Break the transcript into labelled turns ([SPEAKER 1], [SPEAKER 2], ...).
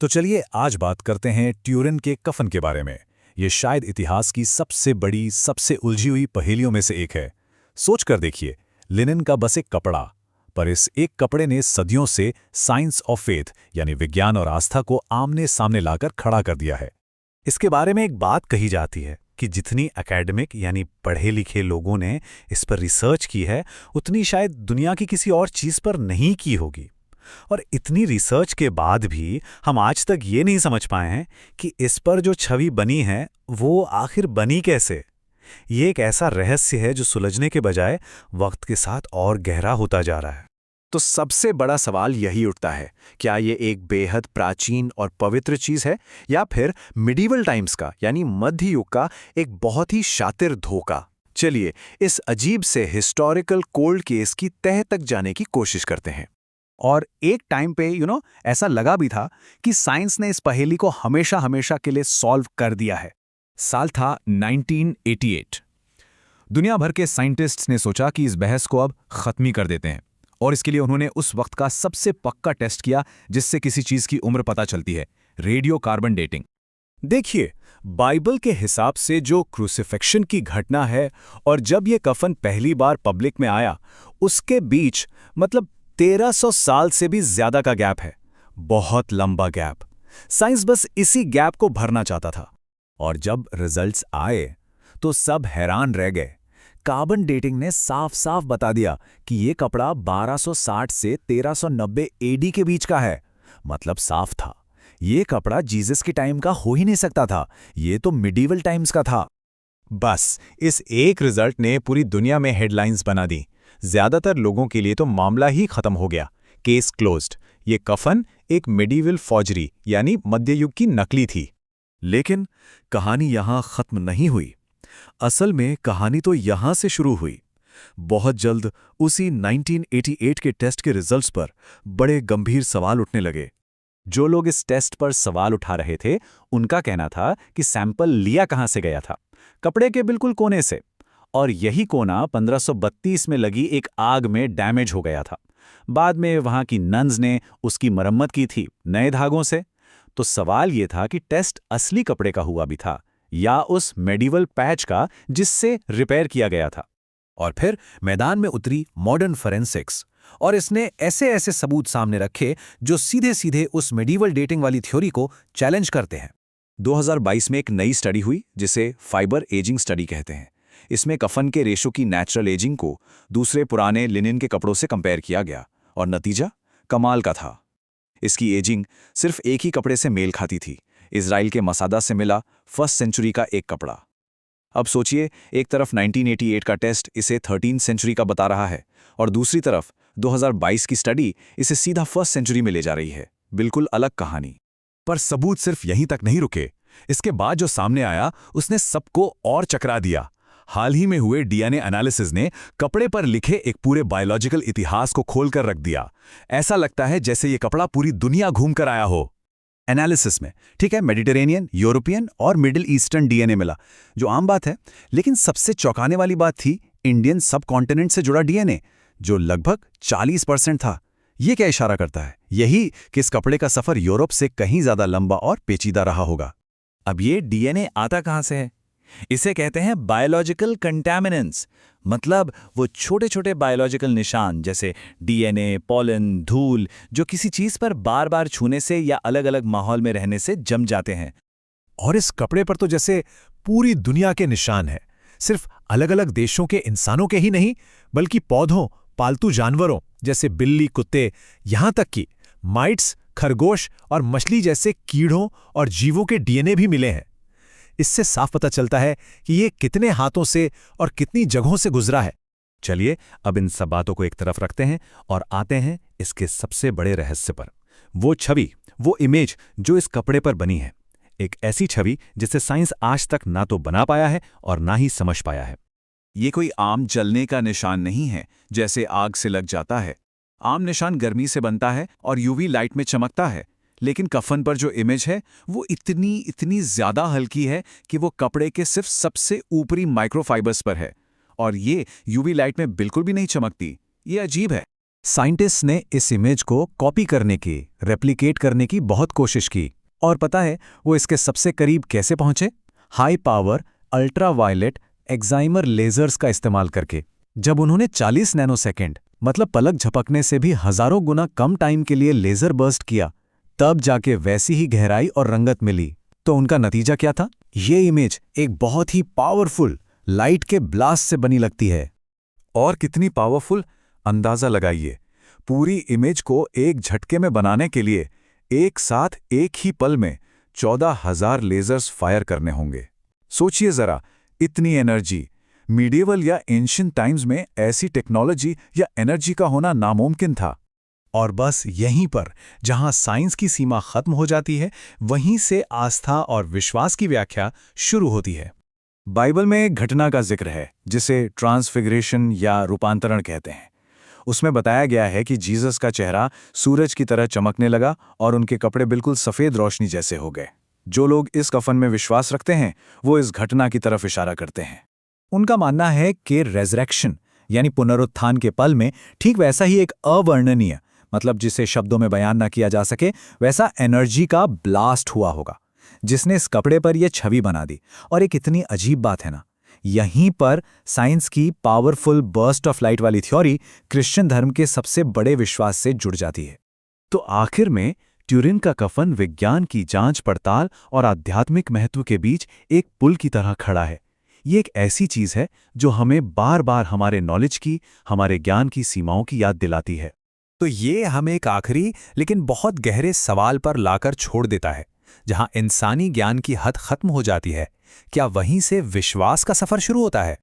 [SPEAKER 1] तो चलिए आज बात करते हैं ट्यूरिन के कफन के बारे में। ये शायद इतिहास की सबसे बड़ी, सबसे उलझी हुई पहेलियों में से एक है। सोच कर देखिए, लिनन का बस एक कपड़ा, पर इस एक कपड़े ने सदियों से साइंस ऑफ फेथ यानी विज्ञान और आस्था को आमने सामने लाकर खड़ा कर दिया है। इसके बारे में एक बात कही जाती है कि जितनी एकेडमिक यानी पढ़े लिखे लोगों ने इस पर रिसर्च की है, उतनी शायद दुनिया की किसी और चीज़ पर नहीं की होगी। और इतनी रिसर्च के बाद भी हम आज तक ये नहीं समझ पाए हैं कि इस पर जो छवि बनी है वो आखिर बनी कैसे। ये एक ऐसा रहस्य है जो सुलझने के बजाय वक्त के साथ और गहरा होता जा रहा है।
[SPEAKER 2] तो सबसे बड़ा सवाल यही उठता है, क्या ये एक बेहद प्राचीन और पवित्र चीज है या फिर मिडीवल टाइम्स का यानी मध्य युग का एक बहुत ही शातिर धोखा। चलिए इस अजीब से हिस्टोरिकल कोल्ड केस की तह तक जाने की कोशिश करते हैं।
[SPEAKER 3] और एक टाइम पे ऐसा लगा भी था कि साइंस ने इस पहेली को हमेशा हमेशा के लिए सॉल्व कर दिया है।
[SPEAKER 1] साल था 1988। दुनिया भर के साइंटिस्ट्स ने सोचा कि इस बहस को अब खत्म ही कर देते हैं, और इसके लिए उन्होंने उस वक्त का सबसे पक्का टेस्ट किया जिससे किसी चीज की उम्र पता चलती है, रेडियो कार्बन डेटिंग। देखिए, बाइबल के हिसाब से जो क्रूसिफिक्शन की घटना है और जब ये कफन पहली बार पब्लिक में आया, उसके बीच मतलब 1300 साल से भी ज्यादा का गैप है। बहुत लंबा गैप। साइंस बस इसी गैप को भरना चाहता था। और जब रिजल्ट्स आए तो सब हैरान रह गए। कार्बन डेटिंग ने साफ साफ बता दिया कि ये कपड़ा 1260 से 1390 एडी के बीच का है। मतलब साफ था, ये कपड़ा जीसस के टाइम का हो ही नहीं सकता था, ये तो मिडीवल टाइम्स का था। बस इस एक रिजल्ट ने पूरी दुनिया में हेडलाइंस बना दी। ज्यादातर लोगों के लिए तो मामला ही खत्म हो गया, केस क्लोज्ड। ये कफन एक मिडीवल फॉर्जरी यानी मध्ययुग की नकली थी। लेकिन कहानी यहां खत्म नहीं हुई। असल में कहानी तो यहां से शुरू हुई। बहुत जल्द उसी 1988 के टेस्ट के रिजल्ट्स पर बड़े गंभीर सवाल उठने लगे। जो लोग इस टेस्ट पर सवाल उठा रहे थे, उनका कहना था कि सैंपल लिया कहां से गया था। कपड़े के बिल्कुल कोने से। और यही कोना 1532 में लगी एक आग में डैमेज हो गया था। बाद में वहां की नन्स ने उसकी मरम्मत की थी नए धागों से। तो सवाल ये था कि टेस्ट असली कपड़े का हुआ भी था या उस मेडिवल पैच का जिससे रिपेयर किया गया था। और फिर मैदान में उतरी मॉडर्न फोरेंसिक्स, और इसने ऐसे ऐसे सबूत सामने रखे जो सीधे सीधे उस मेडिवल डेटिंग वाली थ्योरी को चैलेंज करते हैं। 2022 में एक नई स्टडी हुई जिसे फाइबर एजिंग स्टडी कहते हैं। इसमें कफन के रेशो की नेचुरल एजिंग को दूसरे पुराने लिनन के कपड़ों से कंपेयर किया गया, और नतीजा कमाल का था। इसकी एजिंग सिर्फ एक ही कपड़े से मेल खाती थी, इजराइल के मसादा से मिला फर्स्ट सेंचुरी का एक कपड़ा। अब सोचिए, एक तरफ 1988 का टेस्ट इसे 13th सेंचुरी का बता रहा है, और दूसरी तरफ 2022 की स्टडी इसे सीधा फर्स्ट सेंचुरी में ले जा रही है। बिल्कुल अलग कहानी। पर सबूत सिर्फ यहीं तक नहीं रुके। इसके बाद जो सामने आया उसने सबको और चकरा दिया। हाल ही में हुए डीएनए एनालिसिस ने कपड़े पर लिखे एक पूरे बायोलॉजिकल इतिहास को खोलकर रख दिया। ऐसा लगता है जैसे ये कपड़ा पूरी दुनिया घूमकर आया हो। एनालिसिस में ठीक है, मेडिटेरेनियन, यूरोपियन और मिडिल ईस्टर्न डीएनए मिला, जो आम बात है। लेकिन सबसे चौंकाने वाली बात थी इंडियन सब कॉन्टिनेंट से जुड़ा डीएनए, जो लगभग 40% था। ये क्या इशारा करता है? यही कि इस कपड़े का सफर यूरोप से कहीं ज्यादा लंबा और पेचीदा रहा होगा। अब ये डीएनए आता कहां से है? इसे कहते हैं बायोलॉजिकल कंटैमिनेंट्स। मतलब वो छोटे छोटे बायोलॉजिकल निशान जैसे डीएनए, पॉलन, धूल, जो किसी चीज पर बार बार छूने से या अलग अलग माहौल में रहने से जम जाते हैं।
[SPEAKER 4] और इस कपड़े पर तो जैसे पूरी दुनिया के निशान हैं। सिर्फ अलग अलग देशों के इंसानों के ही नहीं, बल्कि पौधों, पालतू जानवरों जैसे बिल्ली, कुत्ते, यहां तक कि माइट्स, खरगोश और मछली जैसे कीड़ों और जीवों के डीएनए भी मिले हैं। इससे साफ पता चलता है कि ये कितने हाथों से और कितनी जगहों से गुजरा है। चलिए अब इन सब बातों को एक तरफ रखते हैं और आते हैं इसके सबसे बड़े रहस्य पर। वो छवि, वो इमेज जो इस कपड़े पर बनी है, एक ऐसी छवि जिसे साइंस आज तक ना तो बना पाया है और ना ही समझ पाया है।
[SPEAKER 2] ये कोई आम जलने का निशान नहीं है जैसे आग से लग जाता है। आम निशान गर्मी से बनता है और यूवी लाइट में चमकता है। लेकिन कफन पर जो इमेज है वो इतनी ज्यादा हल्की है कि वो कपड़े के सिर्फ सबसे ऊपरी माइक्रोफाइबर्स पर है, और ये यूवी लाइट में बिल्कुल भी नहीं चमकती। ये अजीब है।
[SPEAKER 3] साइंटिस्ट ने इस इमेज को कॉपी करने की, रेप्लिकेट करने की बहुत कोशिश की। और पता है वो इसके सबसे करीब कैसे पहुंचे? High power ultraviolet excimer lasers का इस्तेमाल करके। जब उन्होंने 40 नैनोसेकंड मतलब पलक झपकने से भी हजारों गुना कम टाइम के लिए लेजर बर्स्ट किया, तब जाके वैसी ही गहराई और रंगत मिली। तो उनका नतीजा क्या था? ये इमेज एक बहुत ही पावरफुल लाइट के ब्लास्ट से बनी लगती है।
[SPEAKER 1] और कितनी पावरफुल, अंदाजा लगाइए। पूरी इमेज को एक झटके में बनाने के लिए एक साथ एक ही पल में 14,000 लेजर्स फायर करने होंगे। सोचिए जरा, इतनी एनर्जी मीडिएवल या एंशिएंट टाइम्स में ऐसी टेक्नोलॉजी या एनर्जी का होना नामुमकिन था।
[SPEAKER 3] और बस यहीं पर जहां साइंस की सीमा खत्म हो जाती है, वहीं से आस्था और विश्वास की व्याख्या शुरू होती है। बाइबल में एक घटना का जिक्र है जिसे ट्रांसफिगरेशन या रूपांतरण कहते हैं। उसमें बताया गया है कि जीसस का चेहरा सूरज की तरह चमकने लगा और उनके कपड़े बिल्कुल सफ़ेद रोशनी जैसे हो गए। जो लोग इस कफन में विश्वास रखते हैं वो इस घटना की तरफ इशारा करते हैं। उनका मानना है कि रेजरेक्शन यानी पुनरुत्थान के पल में ठीक वैसा ही एक अवर्णनीय, मतलब जिसे शब्दों में बयान न किया जा सके, वैसा एनर्जी का ब्लास्ट हुआ होगा जिसने इस कपड़े पर यह छवि बना दी। और एक इतनी अजीब बात है ना, यहीं पर साइंस की पावरफुल बर्स्ट ऑफ लाइट वाली थ्योरी क्रिश्चियन धर्म के सबसे बड़े विश्वास से जुड़ जाती है।
[SPEAKER 2] तो आखिर में ट्यूरिन का कफन विज्ञान की जांच पड़ताल और आध्यात्मिक महत्व के बीच एक पुल की तरह खड़ा है। ये एक ऐसी चीज है जो हमें बार बार हमारे नॉलेज की, हमारे ज्ञान की सीमाओं की याद दिलाती है।
[SPEAKER 3] तो ये हमें एक आखिरी लेकिन बहुत गहरे सवाल पर लाकर छोड़ देता है। जहां इंसानी ज्ञान की हद खत्म हो जाती है, क्या वहीं से विश्वास का सफर शुरू होता है?